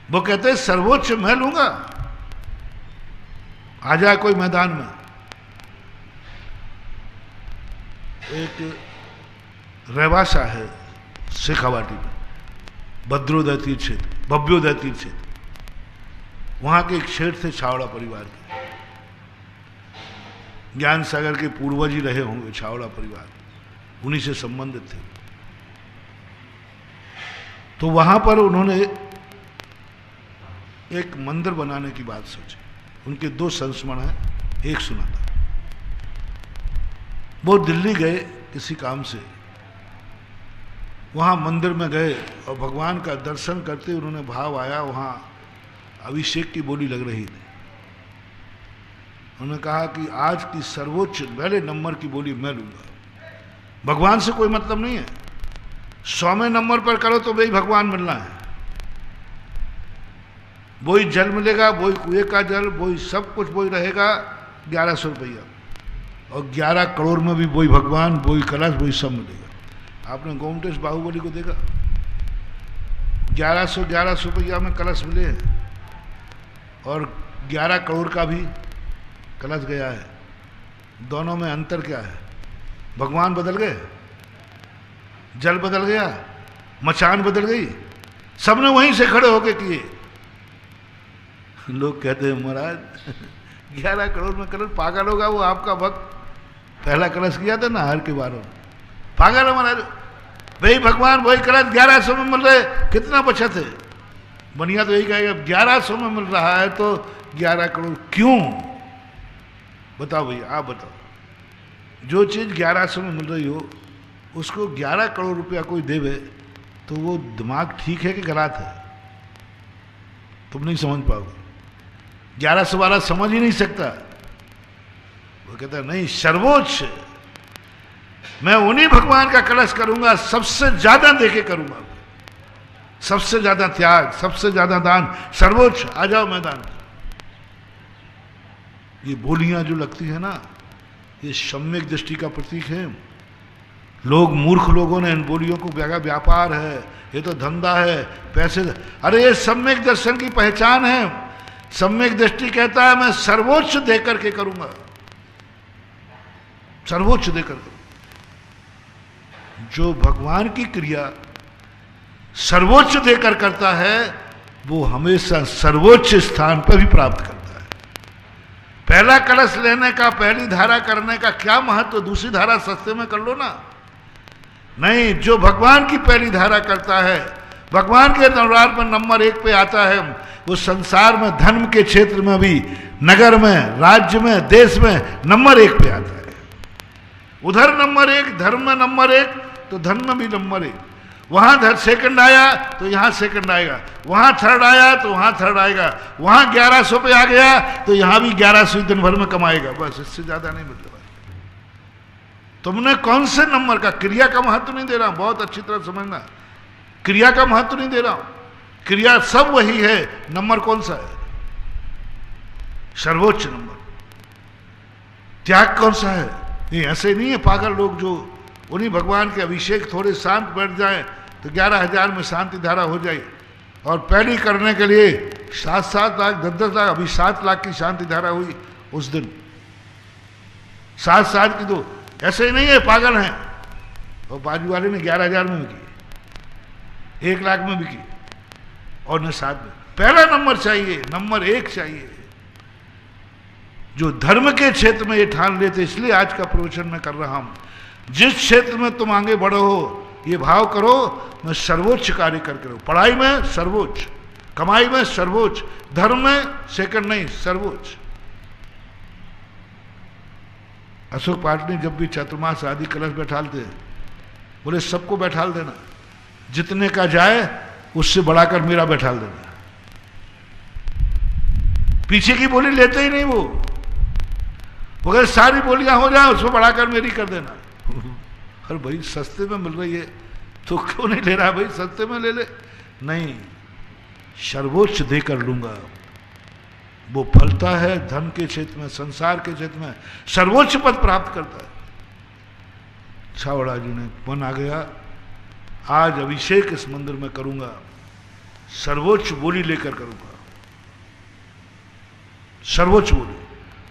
वो कहते सर्वोच्च मैं लूंगा। आ जाए कोई मैदान में, एक रेवासा है शेखावाटी में, भद्रोदय तीर्थ क्षेत्र, भव्योदय तीर्थ क्षेत्र, वहां के एक शेठ थे छावड़ा परिवार के। ज्ञान सागर के पूर्वज ही रहे होंगे छावड़ा परिवार, उन्हीं से संबंधित थे। तो वहां पर उन्होंने एक मंदिर बनाने की बात सोची। उनके 2 संस्मरण हैं, एक सुना था। वो दिल्ली गए किसी काम से, वहां मंदिर में गए और भगवान का दर्शन करते उन्होंने भाव आया, वहां अभिषेक की बोली लग रही थी। उन्होंने कहा कि आज की सर्वोच्च पहले नंबर की बोली मैं लूंगा। भगवान से कोई मतलब नहीं है, 100वें नंबर पर करो तो भाई भगवान मिलना है। वही जल मिलेगा, वही कुएं का जल, वही सब कुछ वही रहेगा। 1100 रुपया और 11 करोड़ में भी वही भगवान, वही कलश, वही सब मिलेगा। आपने गोमटेश बाहुबली को देखा, 1100 रुपया में कलश मिले हैं और 11 करोड़ का भी कलश गया है। दोनों में अंतर क्या है? भगवान बदल गए, जल बदल गया, मचान बदल गई, सबने वहीं से खड़े होके किए। लोग कहते हैं महाराज 11 करोड़ में कलश, पागल होगा वो आपका भक्त। पहला कलश किया था ना हर के बारों, पागल है महाराज। भाई भगवान वही कलश 1100 में मिल रहे, कितना बचत है? बनिया तो यही कहेगा 1100 में मिल रहा है तो 11 करोड़ क्यों? बताओ भैया, आप बताओ। जो चीज 1100 में मिल रही हो उसको 11 करोड़ रुपया कोई देवे तो वो दिमाग ठीक है कि गलत है? तुम नहीं समझ पाओगे। 1100 वाला समझ ही नहीं सकता। वो कहता नहीं, सर्वोच्च मैं उन्हीं भगवान का कलश करूंगा, सबसे ज्यादा देके करूंगा, सबसे ज्यादा त्याग, सबसे ज्यादा दान, सर्वोच्च। आ जाओ मैदान। ये बोलियां जो लगती है ना, ये सम्यक दृष्टि का प्रतीक है। लोग, मूर्ख लोगों ने इन बोलियों को व्यापार है, ये तो धंधा है, पैसे। अरे ये सम्यक दर्शन की पहचान है। सम्यक दृष्टि कहता है मैं सर्वोच्च देकर के करूंगा, सर्वोच्च देकर करूंगा। जो भगवान की क्रिया सर्वोच्च देकर करता है वो हमेशा सर्वोच्च स्थान पर भी प्राप्त करता है। पहला कलश लेने का, पहली धारा करने का क्या महत्व? दूसरी धारा सस्ते में कर लो ना। नहीं, जो भगवान की पहली धारा करता है, भगवान के दरबार पर नंबर 1 पे आता है, वो संसार में धर्म के क्षेत्र में भी, नगर में, राज्य में, देश में नंबर 1 पे आता है। उधर नंबर 1, धर्म में नंबर 1 तो धर्म में भी नंबर 1। वहां सेकंड आया तो यहां सेकंड आएगा, वहां थर्ड आया तो वहां थर्ड आएगा, वहां 1100 पे आ गया तो यहां भी 1100 दिन भर में कमाएगा। बस, इससे ज्यादा नहीं मिल रहा। तुमने कौन से नंबर का? क्रिया का महत्व नहीं दे रहा हूं, बहुत अच्छी तरह समझना। क्रिया का महत्व नहीं दे रहा हूं, क्रिया सब वही है, नंबर कौन सा है? सर्वोच्च नंबर। त्याग कौन सा है? ये ऐसे नहीं है पागल लोग जो उन्हीं भगवान के अभिषेक थोड़े शांत बैठ जाए तो 11,000 में शांति धारा हो जाए, और पहली करने के लिए 7-7 लाख 10-10 लाख, अभी 7 लाख की शांति धारा हुई उस दिन। 7 की तो ऐसे ही नहीं है, पागल हैं। और बाजू वाले ने 11,000 में बिकी, 1 लाख में बिकी, और न 7 में। पहला नंबर चाहिए, नंबर 1 चाहिए। जो धर्म के क्षेत्र में ये ठान लेते, इसलिए आज का प्रवचन मैं कर रहा हूं। जिस क्षेत्र में तुम आगे बढ़ो हो, ये भाव करो मैं सर्वोच्च कार्य करके रहूं। पढ़ाई में सर्वोच्च, कमाई में सर्वोच्च, धर्म में सेकंड नहीं, सर्वोच्च। अशोक पाटनी जब भी चतुर्मास आदि कलश बैठालते बोले सबको बैठाल देना, जितने का जाए उससे बढ़ाकर मेरा बैठाल देना। पीछे की बोली लेते ही नहीं वो अगर सारी बोलियां हो जाए उसको बढ़ाकर मेरी कर देना। अरे भाई सस्ते में मिल रही है तो क्यों नहीं ले रहा भाई, सस्ते में ले ले। नहीं, सर्वोच्च देकर लूंगा। वो फलता है धन के क्षेत्र में, संसार के क्षेत्र में सर्वोच्च पद प्राप्त करता है। छावड़ा जी ने मन आ गया, आज अभिषेक इस मंदिर में करूंगा, सर्वोच्च बोली लेकर करूंगा। सर्वोच्च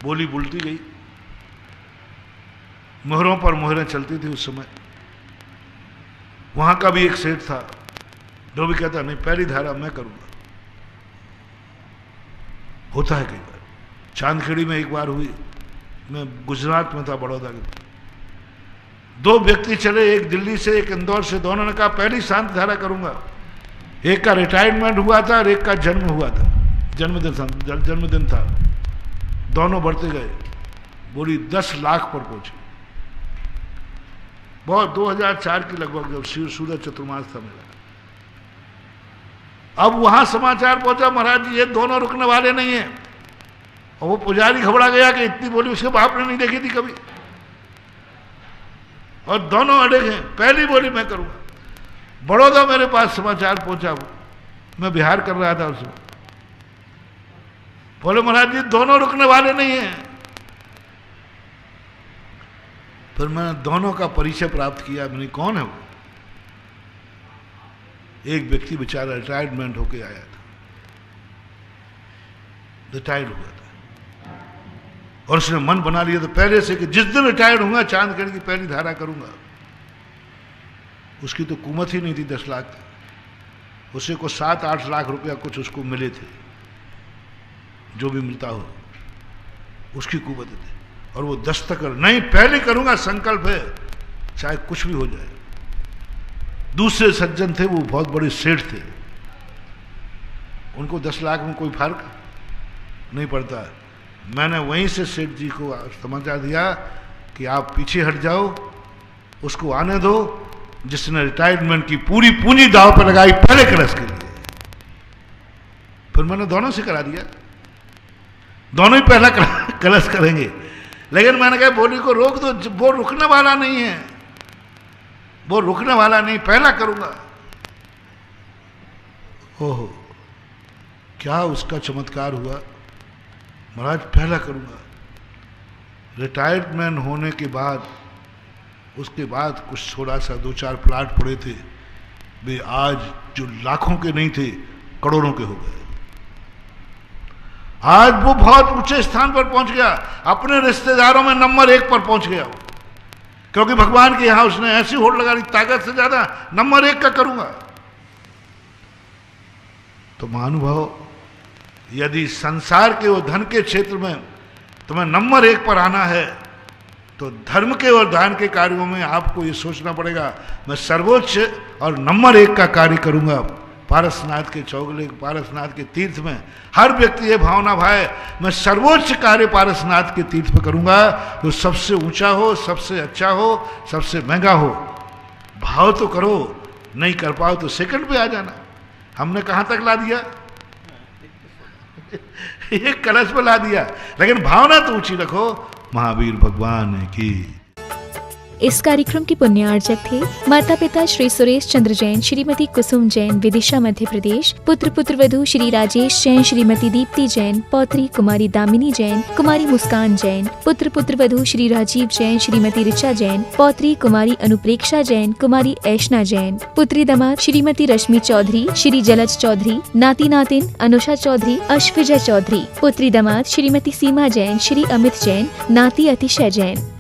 बोली बोलती गई, मोहरों पर मोहरें चलती थी उस समय। वहां का भी एक सेठ था जो भी कहता नहीं पहली धारा मैं करूंगा। होता है कई बार। चांदखेड़ी में एक बार हुई, मैं गुजरात में था, बड़ौदा के। 2 व्यक्ति चले, एक दिल्ली से एक इंदौर से, दोनों ने कहा पहली शांति धारा करूंगा। एक का रिटायरमेंट हुआ था और एक का जन्म हुआ था, जन्मदिन था। दोनों बढ़ते गए, बोली 10 लाख पर पहुंची। बहुत 2004 की लगभग, जब सूरज चतुर्मास था मेरा। अब वहां समाचार पहुंचा महाराज जी ये दोनों रुकने वाले नहीं है। और वो पुजारी घबरा गया कि इतनी बोली उसके बाप ने नहीं देखी थी कभी, और दोनों अड़े हैं। पहली बोली मैं करूंगा। बड़ौदा मेरे पास समाचार पहुंचा, मैं बिहार कर रहा था उसमें। बोले महाराज जी दोनों रुकने वाले नहीं हैं। फिर मैंने दोनों का परिचय प्राप्त किया। मैंने कौन है वो? एक व्यक्ति बेचारा रिटायरमेंट होके आया था, रिटायर्ड हुआ था, और उसने मन बना लिया था पहले से कि जिस दिन रिटायर्ड होगा चांदखेड़ी की पहली धारा करूंगा। उसकी तो कीमत ही नहीं थी 10 लाख, उसे को 7-8 लाख रुपया कुछ उसको मिले थे, जो भी मिलता हो उसकी कीमत थी। और वो दस्तक नहीं पहले करूंगा, संकल्प है, चाहे कुछ भी हो जाए। दूसरे सज्जन थे, वो बहुत बड़े सेठ थे, उनको 10 लाख में कोई फर्क नहीं पड़ता। मैंने वहीं से सेठ जी को समाचार दिया कि आप पीछे हट जाओ, उसको आने दो जिसने रिटायरमेंट की पूरी पूंजी दांव पर लगाई पहले कलश के लिए। फिर मैंने दोनों से करा दिया, दोनों ही पहला कलश करेंगे। लेकिन मैंने कहा बोली को रोक दो, वो रुकने वाला नहीं है, वो रुकने वाला नहीं, पहला करूंगा। ओहो क्या उसका चमत्कार हुआ, महाराज पहला करूंगा। रिटायरमेंट होने के बाद उसके बाद कुछ थोड़ा सा 2-4 प्लाट पड़े थे, वे आज जो लाखों के नहीं थे करोड़ों के हो गए। आज वो बहुत ऊंचे स्थान पर पहुंच गया, अपने रिश्तेदारों में नंबर 1 पर पहुंच गया, क्योंकि भगवान के यहां उसने ऐसी होड़ लगा ली, ताकत से ज्यादा नंबर 1 का करूंगा। तो महानुभाव, यदि संसार के और धन के क्षेत्र में तुम्हें नंबर 1 पर आना है तो धर्म के और दान के कार्यों में आपको ये सोचना पड़ेगा मैं सर्वोच्च और नंबर 1 का कार्य करूंगा। पारसनाथ के चौगले, पारसनाथ के तीर्थ में हर व्यक्ति ये भावना भाए मैं सर्वोच्च कार्य पारसनाथ के तीर्थ में करूंगा, जो सबसे ऊंचा हो, सबसे अच्छा हो, सबसे महंगा हो। भाव तो करो, नहीं कर पाओ तो सेकंड पे आ जाना। हमने कहां तक ला दिया? एक कलश पे ला दिया, लेकिन भावना तो ऊंची रखो। महावीर भगवान की इस कार्यक्रम के पुण्यार्चक थे माता पिता श्री सुरेश चंद्र जैन, श्रीमती कुसुम जैन, विदिशा मध्य प्रदेश। पुत्र पुत्रवधू श्री राजेश जैन, श्रीमती दीप्ति जैन, पौत्री कुमारी दामिनी जैन, कुमारी मुस्कान जैन। पुत्र पुत्रवधू श्री राजीव जैन, श्रीमती ऋचा जैन, पौत्री कुमारी अनुप्रेक्षा जैन, कुमारी ऐशना जैन। पुत्री दामाद श्रीमती रश्मि चौधरी, श्री जलज चौधरी। नाती नातिन अनुषा चौधरी, अश्विजा चौधरी। पुत्री दामाद श्रीमती सीमा जैन, श्री अमित जैन, नाती अतिशय जैन।